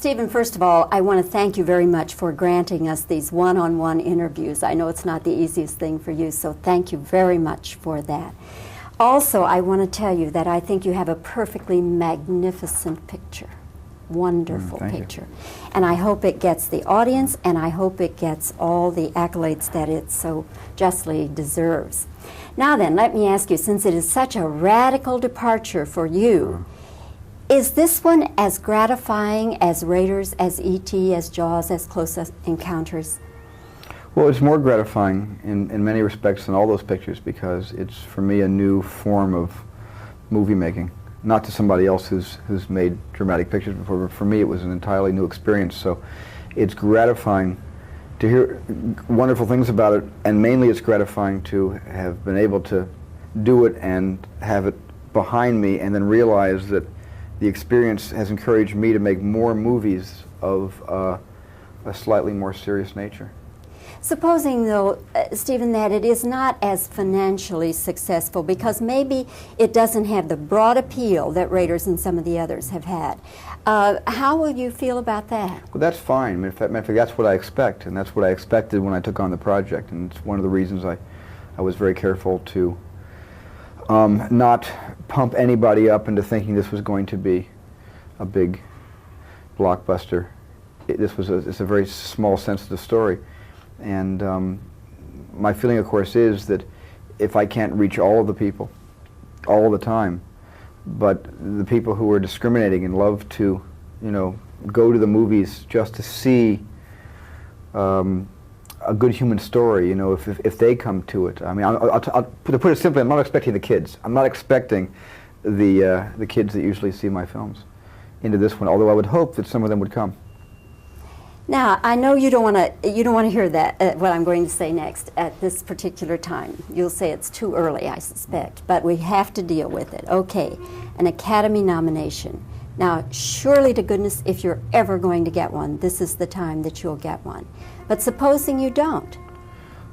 Stephen, first of all, I want to thank you very much for granting us these one-on-one interviews. I know it's not the easiest thing for you, so thank you very much for that. Also, I want to tell you that I think you have a perfectly magnificent picture. Wonderful picture. And I hope it gets the audience, and I hope it gets all the accolades that it so justly deserves. Now then, let me ask you, since it is such a radical departure for you, is this one as gratifying as Raiders, as E.T., as Jaws, as Close Encounters? Well, it's more gratifying in many respects than all those pictures because it's, for me, a new form of movie making. Not to somebody else who's made dramatic pictures before, but for me it was an entirely new experience. So it's gratifying to hear wonderful things about it, and mainly it's gratifying to have been able to do it and have it behind me and then realize that the experience has encouraged me to make more movies of a slightly more serious nature. Supposing, though, Stephen, that it is not as financially successful because maybe it doesn't have the broad appeal that Raiders and some of the others have had. How will you feel about that? Well, that's fine. I mean, in fact, that's what I expect, and that's what I expected when I took on the project, and it's one of the reasons I was very careful to not pump anybody up into thinking this was going to be a big blockbuster. It's a very small, sensitive story. And my feeling, of course, is that if I can't reach all of the people all the time, but the people who are discriminating and love to, go to the movies just to see a good human story, if they come to it. I mean, to put it simply, I'm not expecting the kids. I'm not expecting the kids that usually see my films into this one, although I would hope that some of them would come. Now, I know you don't want to hear that what I'm going to say next at this particular time. You'll say it's too early, I suspect, but we have to deal with it. Okay, an Academy nomination. Now, surely to goodness, if you're ever going to get one, this is the time that you'll get one. But supposing you don't?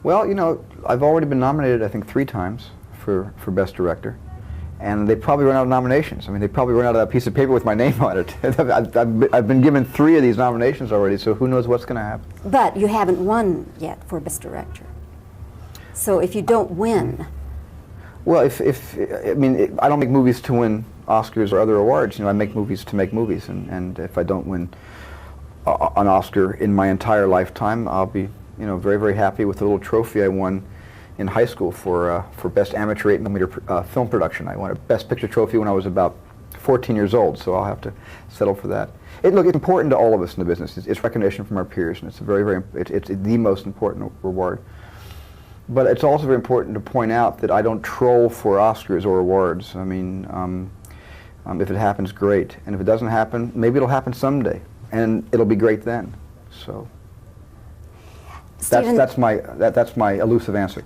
Well, I've already been nominated, I think, 3 times for Best Director. And they probably run out of nominations. I mean, they probably run out of that piece of paper with my name on it. I've been given 3 of these nominations already, so who knows what's going to happen. But you haven't won yet for Best Director. So if you don't win... Well, I don't make movies to win Oscars or other awards. I make movies to make movies. And if I don't win an Oscar in my entire lifetime, I'll be, very, very happy with the little trophy I won in high school for Best Amateur 8mm Film Production. I won a Best Picture trophy when I was about 14 years old, so I'll have to settle for that. Look, it's important to all of us in the business. It's recognition from our peers, and it's it's the most important reward. But it's also very important to point out that I don't troll for Oscars or awards. I mean, if it happens, great, and if it doesn't happen, maybe it'll happen someday, and it'll be great then. So. Stephen, that's my elusive answer.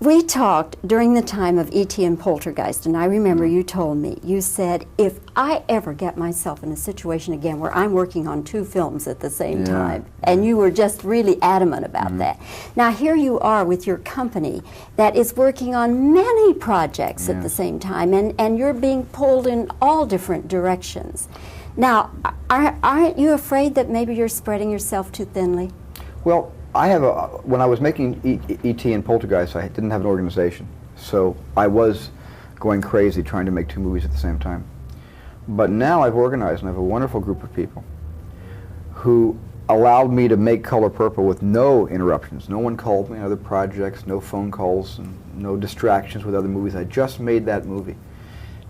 We talked during the time of E.T. and Poltergeist, and I remember you told me, you said, if I ever get myself in a situation again where I'm working on 2 films at the same time, and you were just really adamant about that. Now here you are with your company that is working on many projects at the same time, and you're being pulled in all different directions. Now, aren't you afraid that maybe you're spreading yourself too thinly? Well, when I was making E.T. and Poltergeist, I didn't have an organization. So I was going crazy trying to make 2 movies at the same time. But now I've organized and I have a wonderful group of people who allowed me to make Color Purple with no interruptions. No one called me on other projects, no phone calls, and no distractions with other movies. I just made that movie.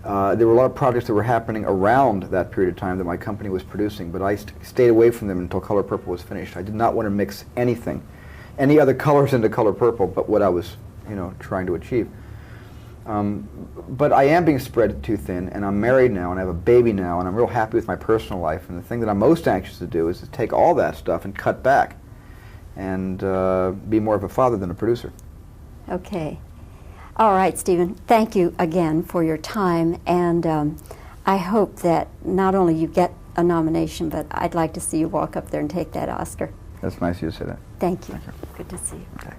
There were a lot of projects that were happening around that period of time that my company was producing, but I stayed away from them until Color Purple was finished. I did not want to mix any other colors into Color Purple, but what I was, trying to achieve. But I am being spread too thin, and I'm married now, and I have a baby now, and I'm real happy with my personal life. And the thing that I'm most anxious to do is to take all that stuff and cut back, and be more of a father than a producer. Okay. All right, Stephen, thank you again for your time, and I hope that not only you get a nomination, but I'd like to see you walk up there and take that Oscar. That's nice of you to say that. Thank you. Thank you. Good to see you. Okay.